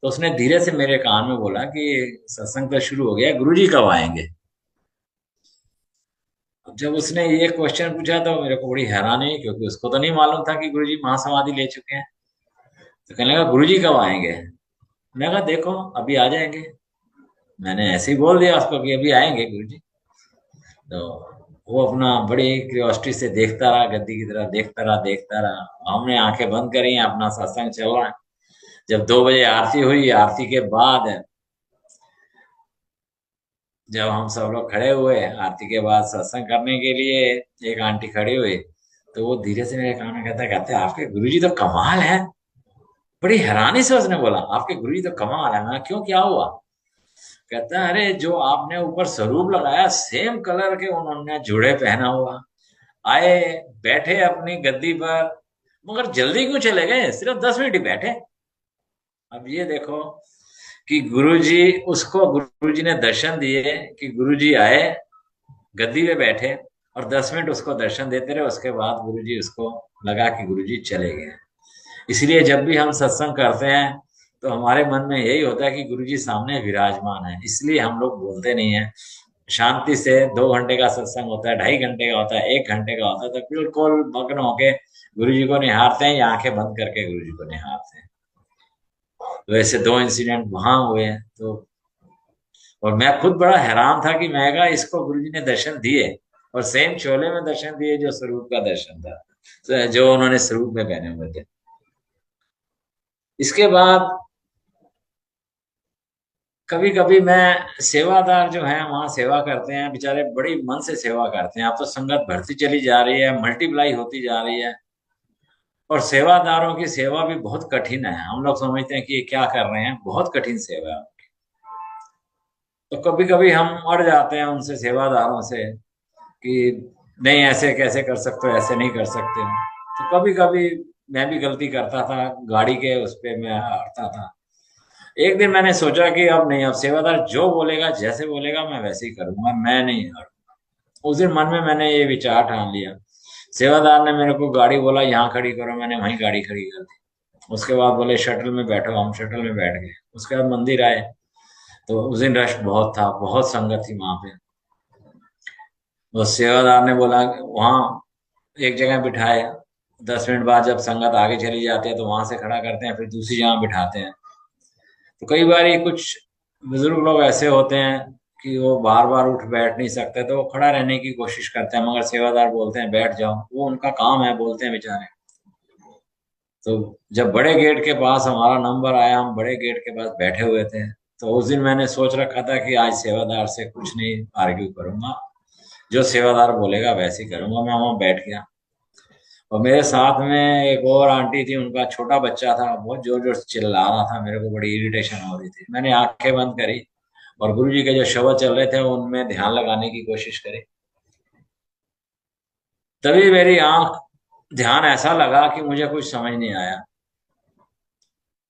तो उसने धीरे से मेरे कान में बोला कि सत्संग तो शुरू हो गया, गुरु जी कब आएंगे। अब जब उसने ये क्वेश्चन पूछा तो मेरे को बड़ी हैरानी, क्योंकि उसको तो नहीं मालूम था कि गुरु जी महासमाधि ले चुके हैं। तो कहने लगा गुरु जी कब आएंगे। मैंने कहा देखो अभी आ जाएंगे। मैंने ऐसे ही बोल दिया उसको कि अभी आएंगे गुरुजी। तो वो अपना बड़ी क्यूरियोसिटी से देखता रहा, गद्दी की तरह देखता रहा। हमने आंखें बंद करी, अपना सत्संग चल रहा है। जब 2 बजे आरती हुई, आरती के बाद जब हम सब लोग खड़े हुए आरती के बाद सत्संग करने के लिए, एक आंटी खड़ी हुई। तो वो धीरे से मेरे कान में कहता, कहते आपके गुरुजी तो कमाल है। बड़ी हैरानी से उसने बोला, आपके गुरुजी तो कमाल है। मैं, क्यों, क्या हुआ? कहता है, अरे जो आपने ऊपर स्वरूप लगाया सेम कलर के उन्होंने जोड़े पहना हुआ, आए, बैठे अपनी गद्दी पर, मगर जल्दी क्यों चले गए? सिर्फ 10 मिनट ही बैठे। अब ये देखो कि गुरुजी, उसको गुरुजी ने दर्शन दिए कि गुरुजी आए, गद्दी पे बैठे, और 10 मिनट उसको दर्शन देते रहे। उसके बाद गुरुजी, उसको लगा कि गुरुजी चले गए। इसलिए जब भी हम सत्संग करते हैं तो हमारे मन में यही होता है कि गुरुजी सामने विराजमान है, इसलिए हम लोग बोलते नहीं है। शांति से 2 घंटे का सत्संग होता है, 2.5 घंटे का होता है, 1 घंटे का होता है, तो बिल्कुल मग्न होके गुरुजी को निहारते हैं, या आंखें बंद करके गुरुजी को निहारते हैं। तो ऐसे 2 इंसिडेंट वहां हुए हैं। तो और मैं खुद बड़ा हैरान था कि मैं कहा इसको गुरुजी ने दर्शन दिए, और सेम चोले में दर्शन दिए जो स्वरूप का दर्शन था, तो जो उन्होंने स्वरूप में पहने हुए थे। इसके बाद कभी कभी मैं, सेवादार जो है वहां सेवा करते हैं, बेचारे बड़ी मन से सेवा करते हैं। अब तो संगत बढ़ती चली जा रही है, मल्टीप्लाई होती जा रही है, और सेवादारों की सेवा भी बहुत कठिन है। हम लोग समझते हैं कि ये क्या कर रहे हैं, बहुत कठिन सेवा है। तो कभी कभी हम अड़ जाते हैं उनसे, सेवादारों से, कि नहीं ऐसे कैसे कर सकते हो, ऐसे नहीं कर सकते हो। तो कभी कभी मैं भी गलती करता था, गाड़ी के उस पे मैं अड़ता था। एक दिन मैंने सोचा कि अब नहीं, अब सेवादार जो बोलेगा, जैसे बोलेगा, मैं वैसे ही करूंगा, मैं नहीं अड़ूंगा। उस दिन मन में मैंने ये विचार ठान लिया। सेवादार ने मेरे को गाड़ी बोला यहाँ खड़ी करो, मैंने वहीं गाड़ी खड़ी कर दी। उसके बाद बोले शटल में बैठो, हम शटल में बैठ गए। उसके बाद मंदिर आए, तो उस दिन रश बहुत था, बहुत संगत थी वहां पे। तो सेवादार ने बोला वहां एक जगह बिठाए। 10 मिनट बाद जब संगत आगे चली जाती है तो वहां से खड़ा करते हैं, फिर दूसरी जगह बिठाते हैं। तो कई बार ये कुछ बुजुर्ग लोग ऐसे होते हैं कि वो बार बार उठ बैठ नहीं सकते, तो वो खड़ा रहने की कोशिश करते हैं, मगर सेवादार बोलते हैं बैठ जाओ, वो उनका काम है, बोलते हैं बेचारे। तो जब बड़े गेट के पास हमारा नंबर आया, हम बड़े गेट के पास बैठे हुए थे। तो उस दिन मैंने सोच रखा था कि आज सेवादार से कुछ नहीं आर्ग्यू करूंगा, जो सेवादार बोलेगा वैसे ही करूंगा। मैं वहां बैठ गया, और मेरे साथ में एक और आंटी थी, उनका छोटा बच्चा था, बहुत जोर जोर से चिल्ला रहा था, मेरे को बड़ी इरिटेशन हो रही थी। मैंने आंखें बंद करी और गुरुजी के जो शब्द चल रहे थे उनमें ध्यान लगाने की कोशिश करी। तभी मेरी आंख, ध्यान ऐसा लगा कि मुझे कुछ समझ नहीं आया,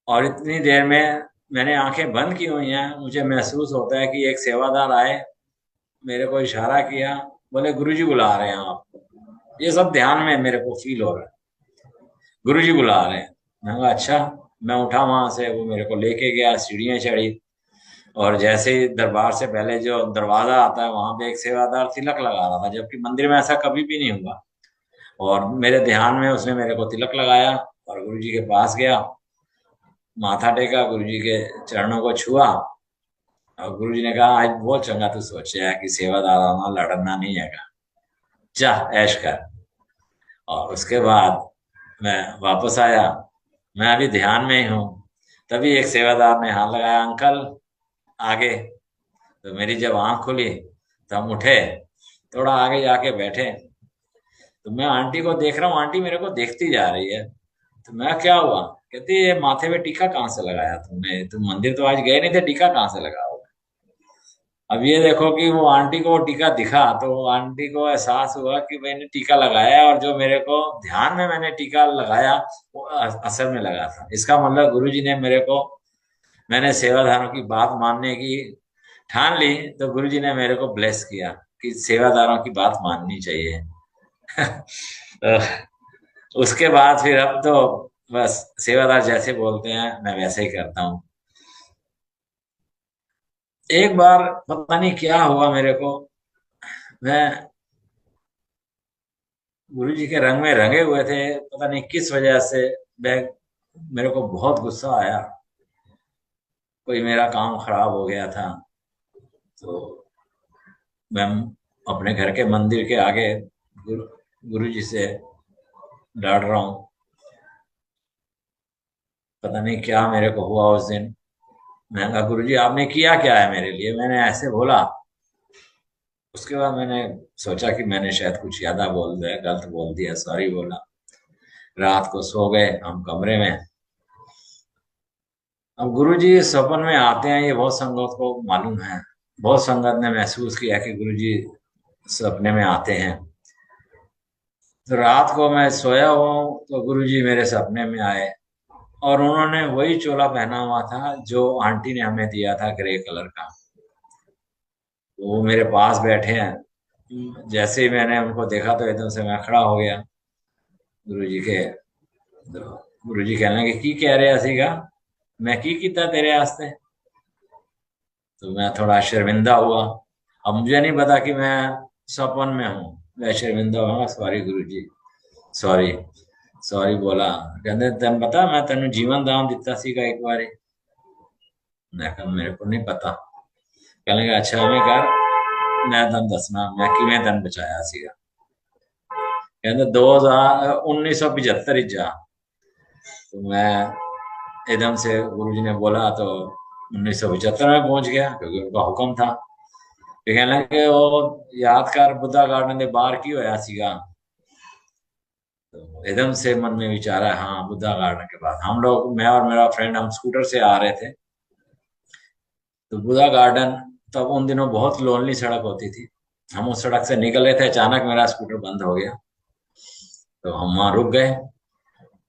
और इतनी देर में मैंने आंखें बंद की हुई हैं, मुझे महसूस होता है कि एक सेवादार आए, मेरे को इशारा किया, बोले गुरुजी बुला रहे हैं आप। ये सब ध्यान में मेरे को फील हो रहा है, गुरुजी बुला रहे हैं। मैं कहा अच्छा। मैं उठा वहां से, वो मेरे को लेके गया, सीढ़ियां चढ़ी, और जैसे ही दरबार से पहले जो दरवाजा आता है वहां पे एक सेवादार तिलक लगा रहा था, जबकि मंदिर में ऐसा कभी भी नहीं हुआ। और मेरे ध्यान में उसने मेरे को तिलक लगाया, और गुरुजी के पास गया, माथा टेका, गुरुजी के चरणों को छुआ, और गुरुजी ने कहा आज बहुत चंगा तू सोचे है कि सेवादार ना लड़ना नहीं है, जा ऐश कर। और उसके बाद मैं वापस आया, मैं अभी ध्यान में ही हूँ। तभी एक सेवादार ने हाथ लगाया, अंकल आगे। तो मेरी जब आंख खुली तो हम उठे, थोड़ा आगे जाके बैठे। तो मैं आंटी को देख रहा हूँ, आंटी मेरे को देखती जा रही है। तो मैं, क्या हुआ? कहती है ये माथे पे टीका कहाँ से लगाया तुमने, तुम मंदिर तो आज गए नहीं थे, टीका कहाँ से लगा हुआ है?" अब ये देखो कि वो आंटी को वो टीका दिखा, तो वो आंटी को एहसास हुआ कि मैंने टीका लगाया है, और जो मेरे को ध्यान में मैंने टीका लगाया वो असर में लगा था। इसका मतलब गुरुजी ने मेरे को, मैंने सेवादारों की बात मानने की ठान ली, तो गुरुजी ने मेरे को ब्लेस किया कि सेवादारों की बात माननी चाहिए। तो उसके बाद फिर अब तो बस सेवादार जैसे बोलते हैं मैं वैसे ही करता हूँ। एक बार पता नहीं क्या हुआ मेरे को, मैं गुरु जी के रंग में रंगे हुए थे, पता नहीं किस वजह से। मैं, मेरे को बहुत गुस्सा आया, कोई मेरा काम खराब हो गया था। तो मैं अपने घर के मंदिर के आगे गुरु जी से लड़ रहा हूँ। पता नहीं क्या मेरे को हुआ उस दिन। मैंने कहा गुरु जी आपने किया क्या है मेरे लिए, मैंने ऐसे बोला। उसके बाद मैंने सोचा कि मैंने शायद कुछ ज्यादा बोल दिया, गलत बोल दिया, सॉरी बोला। रात को सो गए हम कमरे में। अब गुरु जी सपन में आते हैं, ये बहुत संगत को मालूम है। बहुत संगत ने महसूस किया कि गुरु जी सपने में आते हैं। तो रात को मैं सोया हुआ हूँ तो गुरु जी मेरे सपने में आए, और उन्होंने वही चोला पहना हुआ था जो आंटी ने हमें दिया था, ग्रे कलर का। तो वो मेरे पास बैठे हैं। जैसे ही मैंने उनको देखा तो एकदम से मैं खड़ा हो गया गुरु जी के। तो गुरु जी कहने लगे की कह रहे सीगा, मैं की किता तेरे वास्ते। तो मैं थोड़ा शर्मिंदा हुआ। अब मुझे नहीं पता कि मैं सपन में हूँ। मैं शर्मिंदा हुआ, सॉरी गुरु जी, सॉरी, सॉरी बोला। कहते तेन पता मैं तेन जीवन दान दिता सीगा एक बार। मैं कहा मेरे को नहीं पता। कहने लगे अच्छा मैं कर, मैं तेन दसना मैं किवें तेन बचाया सीगा। कहते 1975 जा। तो मैं एकदम से गुरु जी ने बोला तो 1975 में पहुंच गया, क्योंकि उनका हुक्म था। फिर कहने लगे वो याद कर बुद्धा गार्डन के बाहर की होया सीगा। तो एकदम से मन में विचार है, हाँ बुद्धा गार्डन के बाद हम लोग, मैं और मेरा फ्रेंड, हम स्कूटर से आ रहे थे। तो बुद्धा गार्डन तब उन दिनों बहुत लोनली सड़क होती थी। हम उस सड़क से निकल रहे थे, अचानक मेरा स्कूटर बंद हो गया। तो हम वहां रुक गए,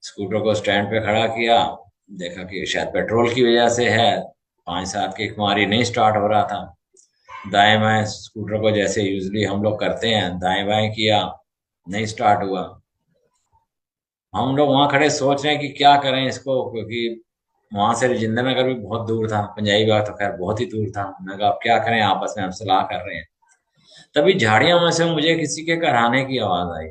स्कूटर को स्टैंड पे खड़ा किया। देखा कि शायद पेट्रोल की वजह से है, 5-7 की कुमारी नहीं स्टार्ट हो रहा था। दाएं बाएं स्कूटर को जैसे यूजली हम लोग करते हैं, दाएं बाएं किया, नहीं स्टार्ट हुआ। हम लोग वहां खड़े सोच रहे हैं कि क्या करें इसको, क्योंकि वहां से राजेंद्र नगर भी बहुत दूर था, पंजाबी बाग तो खैर बहुत ही दूर था। मैं कहा अब क्या करें, आपस में हम सलाह कर रहे हैं। तभी झाड़ियों में से मुझे किसी के कराने की आवाज आई।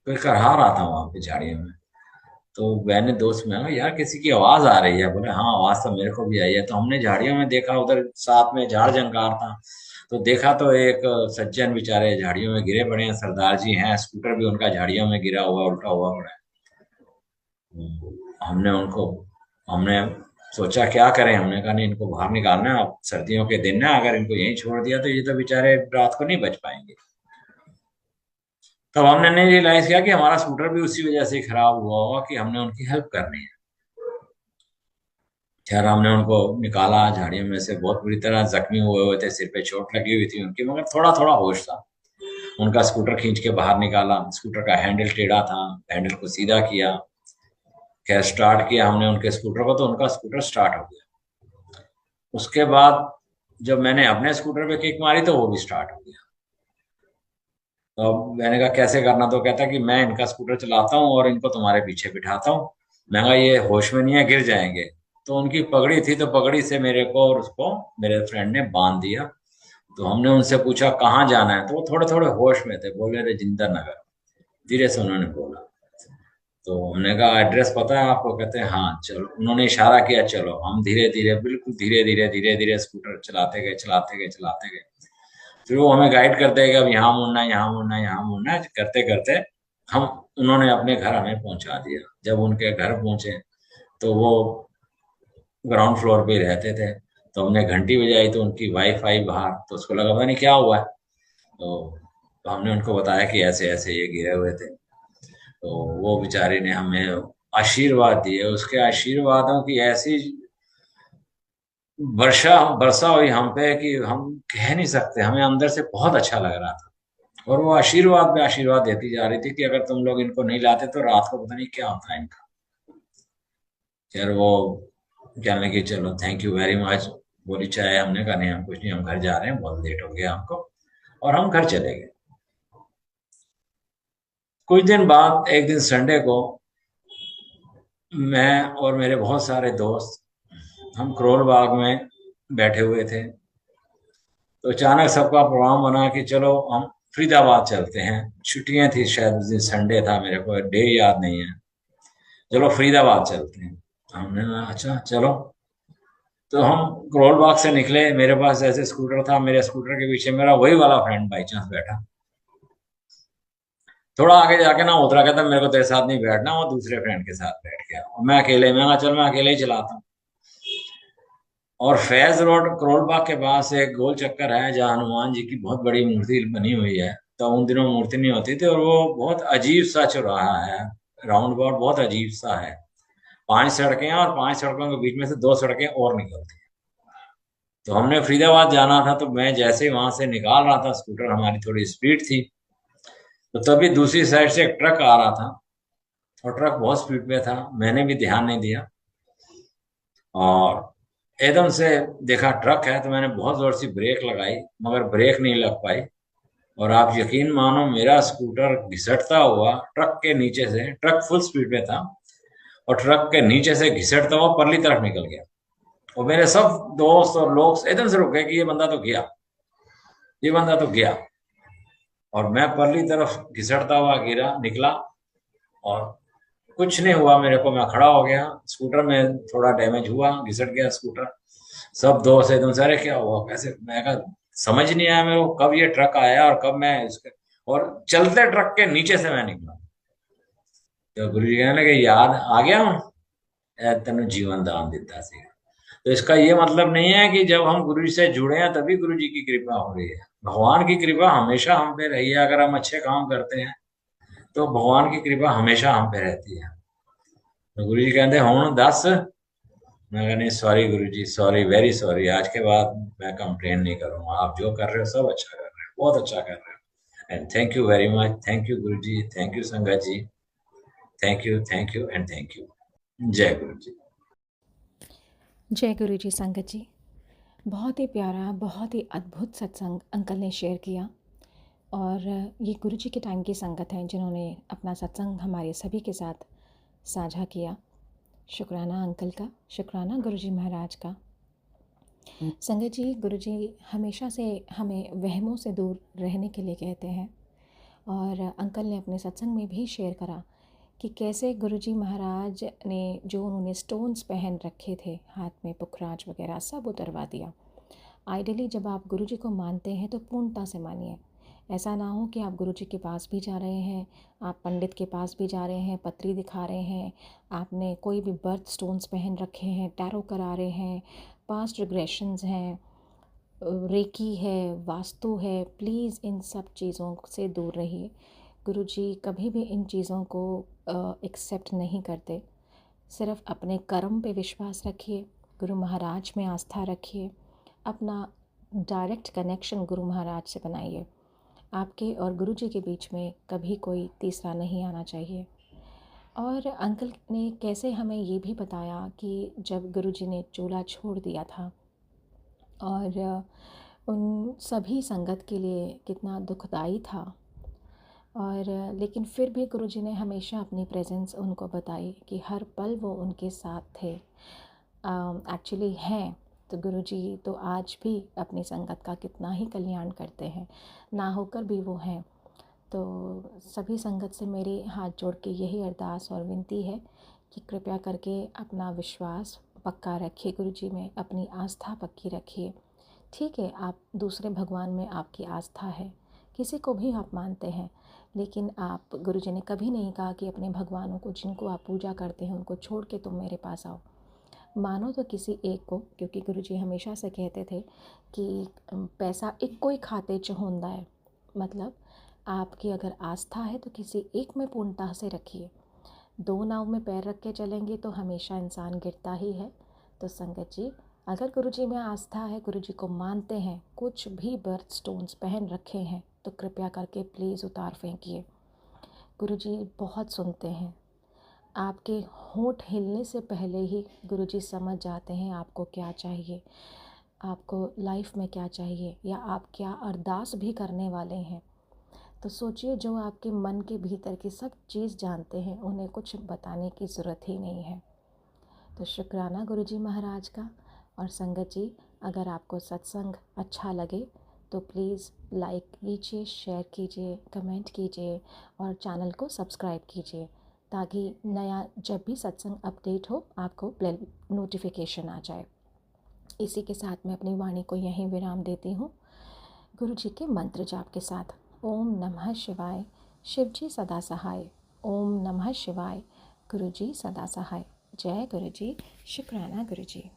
कोई करा रहा था वहां पे झाड़ियों में। तो मैंने दोस्त में कहा यार किसी की आवाज आ रही है। बोले हाँ आवाज तो मेरे को भी आई है। तो हमने झाड़ियों में देखा, उधर साथ में झाड़ जंकार था। तो देखा तो एक सज्जन बेचारे झाड़ियों में गिरे पड़े हैं, सरदार जी हैं, स्कूटर भी उनका झाड़ियों में गिरा हुआ उल्टा हुआ पड़ा है। हमने उनको हमने सोचा क्या करें। हमने कहा नहीं इनको बाहर निकालना है, अब सर्दियों के दिन है, अगर इनको यहीं छोड़ दिया तो ये तो बेचारे रात को नहीं बच पाएंगे। तब हमने नहीं रियलाइज किया कि हमारा स्कूटर भी उसी वजह से खराब हुआ होगा कि हमने उनकी हेल्प करनी है। खैर हमने उनको निकाला झाड़ियों में से, बहुत बुरी तरह जख्मी हुए हुए थे, सिर पे चोट लगी हुई थी उनकी, मगर थोड़ा थोड़ा होश था। उनका स्कूटर खींच के बाहर निकाला। स्कूटर का हैंडल टेढ़ा था, हैंडल को सीधा किया। खैर स्टार्ट किया हमने उनके स्कूटर को, तो उनका स्कूटर स्टार्ट हो गया। उसके बाद जब मैंने अपने स्कूटर पे किक मारी तो वो भी स्टार्ट हो गया। तो अब मैंने कहा कैसे करना, तो कहता कि मैं इनका स्कूटर चलाता हूँ और इनको तुम्हारे पीछे बिठाता हूँ। मैं कहा ये होश में नहीं है, गिर जाएंगे। तो उनकी पगड़ी थी, तो पगड़ी से मेरे को और उसको मेरे फ्रेंड ने बांध दिया। तो हमने उनसे पूछा कहाँ जाना है, तो वो थोड़े थोड़े होश में थे, बोले राजेंद्र नगर, धीरे से उन्होंने बोला। तो हमने कहा एड्रेस पता है आपको, कहते हैं हाँ चलो। उन्होंने इशारा किया चलो। हम धीरे धीरे, बिल्कुल धीरे धीरे धीरे धीरे स्कूटर चलाते गए चलाते गए चलाते गए। फिर वो हमें गाइड करते गए, अब यहाँ मुड़ना है, यहाँ मुड़ना है, यहाँ मुड़ना है, करते करते हम उन्होंने अपने घर हमें पहुंचा दिया। जब उनके घर पहुंचे तो वो ग्राउंड फ्लोर पे ही रहते थे। तो हमने घंटी बजाई तो उनकी वाईफाई बाहर, तो उसको लगा पता नहीं क्या हुआ है। तो हमने उनको बताया कि ऐसे ऐसे ये गिरे हुए थे। तो वो बेचारे ने हमें आशीर्वाद दिए। उसके आशीर्वादों की ऐसी वर्षा बरसा हुई हम पे कि हम कह नहीं सकते, हमें अंदर से बहुत अच्छा लग रहा था। और वो आशीर्वाद पे आशीर्वाद देती जा रही थी कि अगर तुम लोग इनको नहीं लाते तो रात को पता नहीं क्या होता है इनका। खैर वो कहने लगी चलो थैंक यू वेरी मच। बोली चाहे, हमने कहा नहीं हम कुछ नहीं, हम घर जा रहे हैं, बहुत लेट हो गया हमको। और हम घर चले गए। कुछ दिन बाद एक दिन संडे को मैं और मेरे बहुत सारे दोस्त हम करोल बाग में बैठे हुए थे। तो अचानक सबका प्रोग्राम बना कि चलो हम फरीदाबाद चलते हैं। छुट्टियां थी शायद उस दिन, संडे था, मेरे को डे याद नहीं है। चलो फरीदाबाद चलते हैं। हमने कहा अच्छा चलो। तो हम करोल बाग से निकले, मेरे पास ऐसे स्कूटर था, मेरे स्कूटर के पीछे मेरा वही वाला फ्रेंड बाई चांस बैठा। थोड़ा आगे जाके ना उतरा, कहता मेरे को तेरे साथ नहीं बैठना, वो दूसरे फ्रेंड के साथ बैठ गया और मैं अकेले, मैं कहा चल मैं अकेले ही चलाता हूँ। और फैज रोड करोल बाग के पास एक गोल चक्कर है जहाँ हनुमान जी की बहुत बड़ी मूर्ति बनी हुई है। तो उन दिनों मूर्ति नहीं होती थी, और वो बहुत अजीब सा चौराहा है, राउंड अबाउट बहुत अजीब सा है। 5 सड़कें हैं और 5 सड़कों के बीच में से 2 सड़कें और निकलती हैं। तो हमने फरीदाबाद जाना था, तो मैं जैसे ही वहां से निकाल रहा था स्कूटर, हमारी थोड़ी स्पीड थी, तो तभी दूसरी साइड से एक ट्रक आ रहा था, और ट्रक बहुत स्पीड में था, मैंने भी ध्यान नहीं दिया, और एकदम से देखा ट्रक है, तो मैंने बहुत जोर से ब्रेक लगाई, मगर ब्रेक नहीं लग पाई। और आप यकीन मानो, मेरा स्कूटर घिसटता हुआ ट्रक के नीचे से, ट्रक फुल स्पीड में था, और ट्रक के नीचे से घिसटता हुआ परली तरफ निकल गया। और मेरे सब दोस्त और लोग एकदम से रुक गए कि ये बंदा तो गया, ये बंदा तो गया। और मैं परली तरफ घिसटता हुआ गिरा निकला, और कुछ नहीं हुआ मेरे को, मैं खड़ा हो गया, स्कूटर में थोड़ा डैमेज हुआ, घिसट गया स्कूटर। सब दोस्त एकदम से, अरे क्या हुआ कैसे, मैं कहा समझ नहीं आया मेरे को कब ये ट्रक आया और कब मैं इसके, और चलते ट्रक के नीचे से मैं निकला। तो गुरु जी कहने लगे याद आ गया हूँ, तेन जीवन दान दिता सी। तो इसका ये मतलब नहीं है कि जब हम गुरु जी से जुड़े हैं तभी गुरु जी की कृपा हो रही है। भगवान की कृपा हमेशा हम पे रही है, अगर हम अच्छे काम करते हैं तो भगवान की कृपा हमेशा हम पे रहती है। तो गुरु जी कहते हूँ दस, मैं कहा नहीं सॉरी गुरु जी, सॉरी वेरी सॉरी, आज के बाद मैं कंप्लेन नहीं करूंगा, आप जो कर रहे हो सब अच्छा कर रहे हो, बहुत अच्छा कर रहे हो, and thank you very much, thank you Guru ji, thank you Sangat ji, thank you and thank you. जय गुरु जी। जय गुरु जी संगत जी। बहुत ही प्यारा, बहुत ही अद्भुत सत्संग अंकल ने शेयर किया। और ये गुरु जी के टाइम की संगत हैं जिन्होंने अपना सत्संग हमारे सभी के साथ साझा किया। शुक्राना अंकल का, शुक्राना गुरु जी महाराज का। संगत जी, गुरु जी हमेशा से हमें वहमों से दूर रहने के लिए कहते हैं। और अंकल ने अपने सत्संग में भी शेयर करा कि कैसे गुरुजी महाराज ने जो उन्होंने स्टोन्स पहन रखे थे हाथ में, पुखराज वगैरह सब उतरवा दिया। आइडियली जब आप गुरुजी को मानते हैं तो पूर्णता से मानिए। ऐसा ना हो कि आप गुरुजी के पास भी जा रहे हैं, आप पंडित के पास भी जा रहे हैं, पत्री दिखा रहे हैं, आपने कोई भी बर्थ स्टोन्स पहन रखे हैं, टैरो करा रहे हैं, पास्ट रिग्रेशंस हैं, रेकी है, वास्तु है। प्लीज़ इन सब चीज़ों से दूर रहिए। गुरुजी कभी भी इन चीज़ों को एक्सेप्ट नहीं करते। सिर्फ अपने कर्म पे विश्वास रखिए, गुरु महाराज में आस्था रखिए, अपना डायरेक्ट कनेक्शन गुरु महाराज से बनाइए। आपके और गुरु जी के बीच में कभी कोई तीसरा नहीं आना चाहिए। और अंकल ने कैसे हमें ये भी बताया कि जब गुरु जी ने चूल्हा छोड़ दिया था, और उन सभी संगत के लिए कितना दुखदाई था। और लेकिन फिर भी गुरुजी ने हमेशा अपनी प्रेजेंस उनको बताई कि हर पल वो उनके साथ थे। एक्चुअली हैं तो गुरुजी तो आज भी अपनी संगत का कितना ही कल्याण करते हैं, ना होकर भी वो हैं। तो सभी संगत से मेरी हाथ जोड़ के यही अरदास और विनती है कि कृपया करके अपना विश्वास पक्का रखिए गुरुजी में, अपनी आस्था पक्की रखिए। ठीक है, आप दूसरे भगवान में आपकी आस्था है, किसी को भी आप मानते हैं, लेकिन आप, गुरुजी ने कभी नहीं कहा कि अपने भगवानों को जिनको आप पूजा करते हैं उनको छोड़ के तुम मेरे पास आओ। मानो तो किसी एक को, क्योंकि गुरुजी हमेशा से कहते थे कि पैसा एक को ही खाते चहुंदा है। मतलब आपकी अगर आस्था है तो किसी एक में पूर्णता से रखिए। दो नाव में पैर रख के चलेंगे तो हमेशा इंसान गिरता ही है। तो संगत जी, अगर गुरुजी में आस्था है, गुरुजी को मानते हैं, कुछ भी बर्थ स्टोन्स पहन रखे हैं तो कृपया करके प्लीज़ उतार फेंकिए। गुरुजी बहुत सुनते हैं। आपके होंठ हिलने से पहले ही गुरुजी समझ जाते हैं आपको क्या चाहिए, आपको लाइफ में क्या चाहिए, या आप क्या अरदास भी करने वाले हैं। तो सोचिए, जो आपके मन के भीतर की सब चीज़ जानते हैं, उन्हें कुछ बताने की ज़रूरत ही नहीं है। तो शुक्राना गुरुजी महाराज का। और संगत जी, अगर आपको सत्संग अच्छा लगे तो प्लीज़ लाइक कीजिए, शेयर कीजिए, कमेंट कीजिए और चैनल को सब्सक्राइब कीजिए, ताकि नया जब भी सत्संग अपडेट हो आपको नोटिफिकेशन आ जाए। इसी के साथ मैं अपनी वाणी को यहीं विराम देती हूँ, गुरु जी के मंत्र जाप के साथ। ओम नमः शिवाय, शिव जी सदा सहाय। ओम नमः शिवाय, गुरु जी सदा सहाय। जय गुरु जी, शुक्राना गुरु जी।